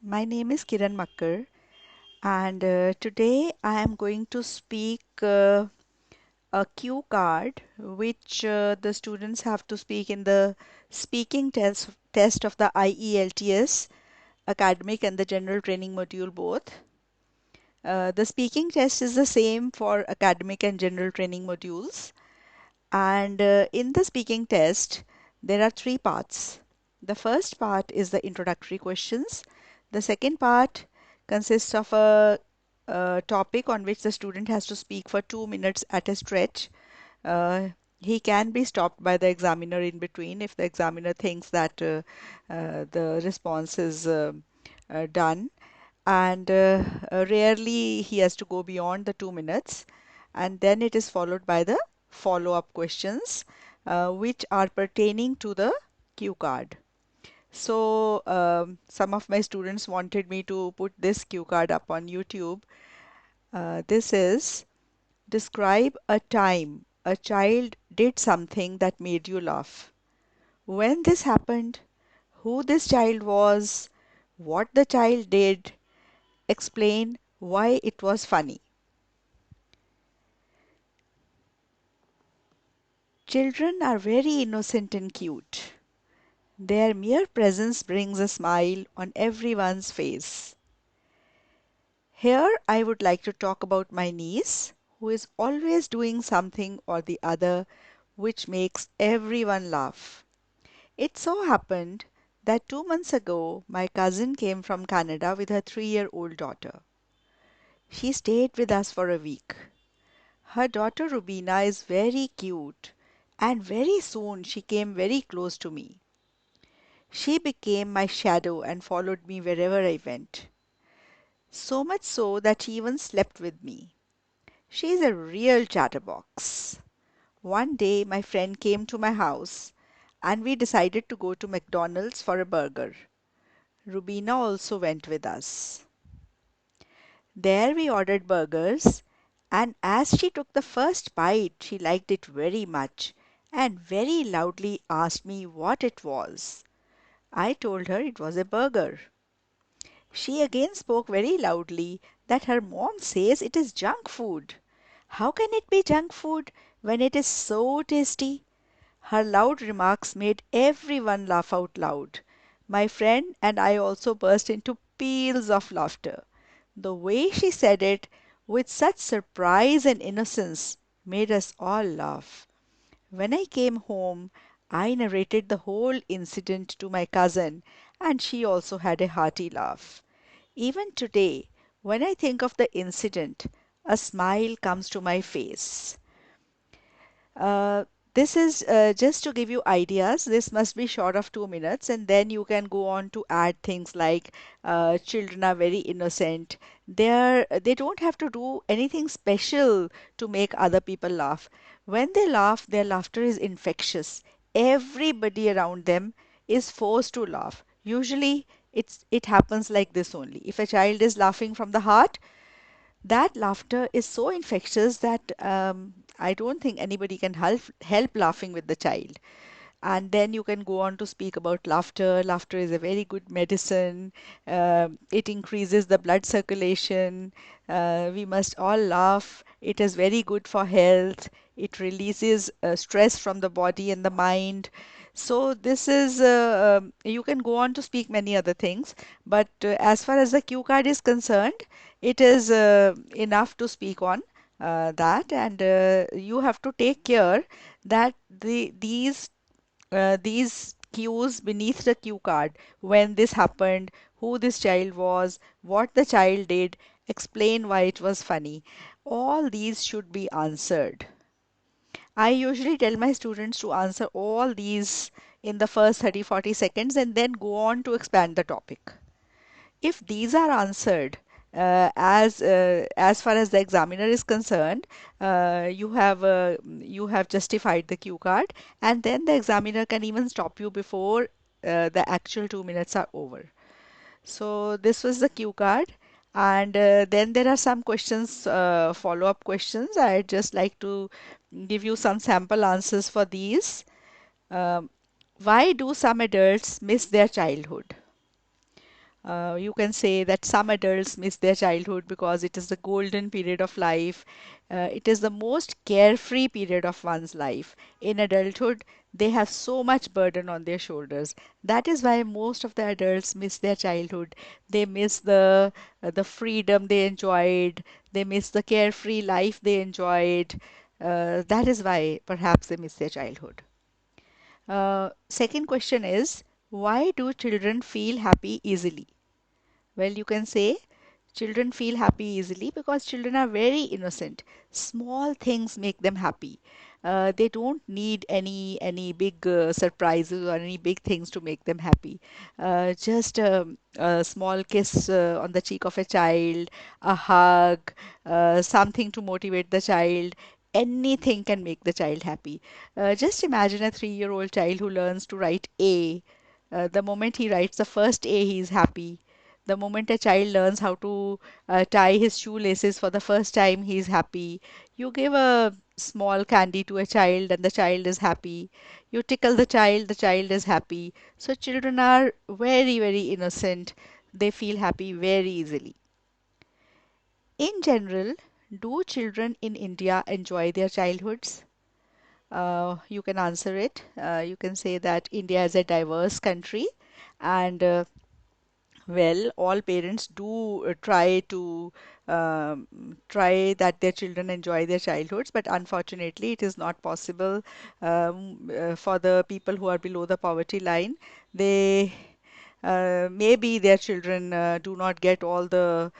My name is Kiran Makkar, and today I am going to speak a cue card which the students have to speak in the speaking test of the IELTS academic and the general training module both. The speaking test is the same for academic and general training modules, and in the speaking test there are three parts. The first part is the introductory questions. The second part consists of a topic on which the student has to speak for 2 minutes at a stretch. Uh, he can be stopped by the examiner in between if the examiner thinks that the response is done. And rarely he has to go beyond the 2 minutes. And then it is followed by the follow-up questions, which are pertaining to the cue card. So some of my students wanted me to put this cue card up on YouTube. This is: describe a time a child did something that made you laugh. When this happened, who this child was, what the child did, explain why it was funny. Children are very innocent and cute. Their mere presence brings a smile on everyone's face. Here I would like to talk about my niece, who is always doing something or the other which makes everyone laugh. It so happened that 2 months ago my cousin came from Canada with her 3-year-old daughter. She stayed with us for a week. Her daughter Rubina is very cute, and very soon she came very close to me. She became my shadow and followed me wherever I went. So much so that she even slept with me. She is a real chatterbox. One day my friend came to my house and we decided to go to McDonald's for a burger. Rubina also went with us. There we ordered burgers, and as she took the first bite, she liked it very much and very loudly asked me what it was. I told her it was a burger. She again spoke very loudly that her mom says it is junk food. How can it be junk food when it is so tasty? Her loud remarks made everyone laugh out loud. My friend and I also burst into peals of laughter. The way she said it, with such surprise and innocence, made us all laugh. When I came home, I narrated the whole incident to my cousin, and she also had a hearty laugh. Even today, when I think of the incident, a smile comes to my face. Uh, this is just to give you ideas. This must be short of 2 minutes, and then you can go on to add things like children are very innocent. They don't have to do anything special to make other people laugh. When they laugh, their laughter is infectious. Everybody around them is forced to laugh. Usually, it happens like this only. If a child is laughing from the heart, that laughter is so infectious that I don't think anybody can help laughing with the child. And then you can go on to speak about laughter. Laughter is a very good medicine. It increases the blood circulation. We must all laugh. It is very good for health. It releases stress from the body and the mind. So this is, you can go on to speak many other things, but as far as the cue card is concerned, it is enough to speak on that, and you have to take care that these cues beneath the cue card, when this happened, who this child was, what the child did, explain why it was funny. All these should be answered. I usually tell my students to answer all these in the first 30-40 seconds and then go on to expand the topic. If these are answered as far as the examiner is concerned, you have justified the cue card, and then the examiner can even stop you before the actual 2 minutes are over. So this was the cue card, and then there are some questions, follow-up questions. I'd just like to give you some sample answers for these. Um, why do some adults miss their childhood? You can say that some adults miss their childhood because it is the golden period of life. It is the most carefree period of one's life. In adulthood, they have so much burden on their shoulders. That is why most of the adults miss their childhood. They miss the freedom they enjoyed. They miss the carefree life they enjoyed. That is why perhaps they miss their childhood. Second question is, why do children feel happy easily? Well, you can say children feel happy easily because children are very innocent. Small things make them happy. They don't need any big surprises or any big things to make them happy. Just a small kiss on the cheek of a child, a hug, something to motivate the child. Anything can make the child happy. Just imagine a 3-year-old child who learns to write A. The moment he writes the first A, he is happy. The moment a child learns how to tie his shoelaces for the first time, he is happy. You give a small candy to a child and the child is happy. You tickle the child is happy. So children are very, very innocent. They feel happy very easily. In general, do children in India enjoy their childhoods? You can answer it. You can say that India is a diverse country and well, all parents do try that their children enjoy their childhoods, but unfortunately, it is not possible for the people who are below the poverty line. They maybe their children do not get all the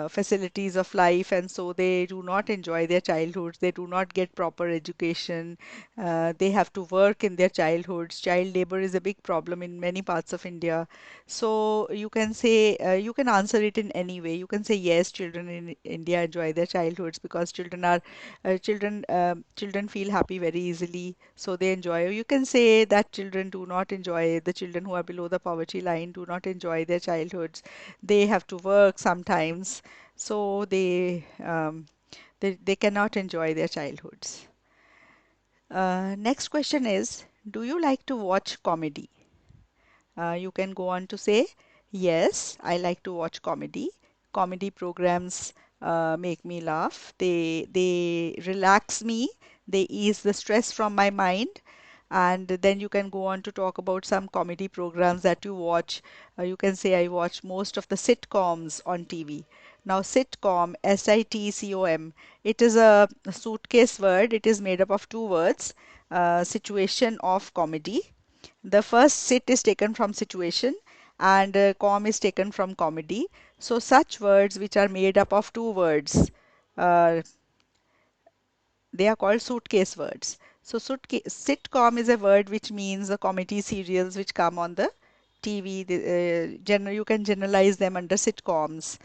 facilities of life, and so they do not enjoy their childhoods. They do not get proper education. They have to work in their childhoods. Child labor is a big problem in many parts of India. So you can say, you can answer it in any way. You can say yes, children in India enjoy their childhoods because children feel happy very easily, so they enjoy. You can say that children do not enjoy, the children who are below the poverty line do not enjoy their childhoods. They have to work sometimes, so they cannot enjoy their childhoods. Next question is, do you like to watch comedy? You can go on to say, yes, I like to watch comedy. Comedy programs make me laugh. They relax me. They ease the stress from my mind. And then you can go on to talk about some comedy programs that you watch. You can say I watch most of the sitcoms on TV. Now, sitcom, SITCOM, it is a suitcase word. It is made up of two words, situation of comedy. The first sit is taken from situation and com is taken from comedy. So such words which are made up of two words, uh, they are called suitcase words. So sitcom is a word which means the comedy serials which come on the TV. You can generalize them under sitcoms.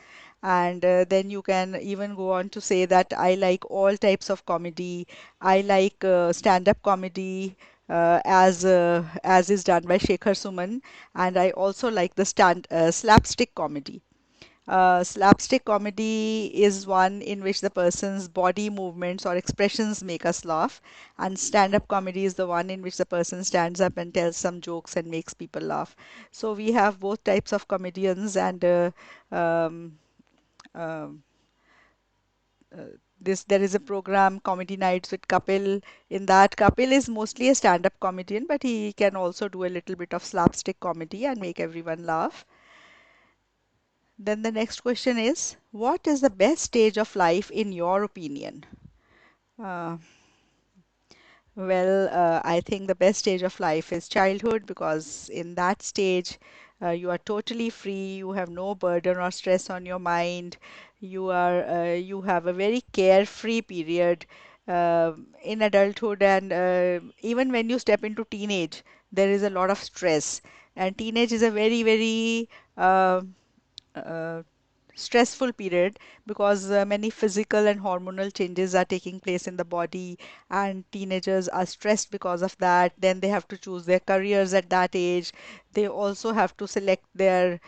And then you can even go on to say that I like all types of comedy. I like stand-up comedy as is done by Shekhar Suman, and I also like the slapstick comedy. Slapstick comedy is one in which the person's body movements or expressions make us laugh, and stand-up comedy is the one in which the person stands up and tells some jokes and makes people laugh. So we have both types of comedians, and um, um, this there is a program Comedy Nights with Kapil. In that, Kapil is mostly a stand-up comedian, but he can also do a little bit of slapstick comedy and make everyone laugh. Then the next question is, what is the best stage of life in your opinion? Uh, I think the best stage of life is childhood because in that stage, you are totally free. You have no burden or stress on your mind. You have a very carefree period in adulthood, and even when you step into teenage, there is a lot of stress. And teenage is a very, very uh, stressful period because many physical and hormonal changes are taking place in the body, and teenagers are stressed because of that. Then they have to choose their careers at that age. They also have to select their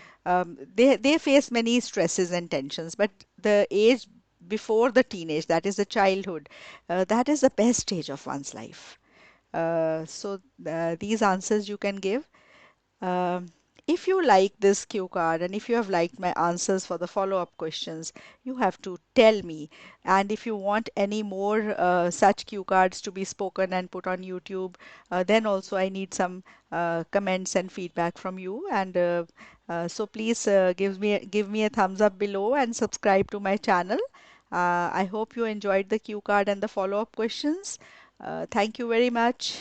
they face many stresses and tensions, but the age before the teenage, that is the childhood, that is the best stage of one's life. These answers you can give. Um if you like this cue card and if you have liked my answers for the follow-up questions, you have to tell me. And if you want any more such cue cards to be spoken and put on YouTube, then also I need some comments and feedback from you. And so please give me a thumbs up below and subscribe to my channel. I hope you enjoyed the cue card and the follow-up questions. Thank you very much.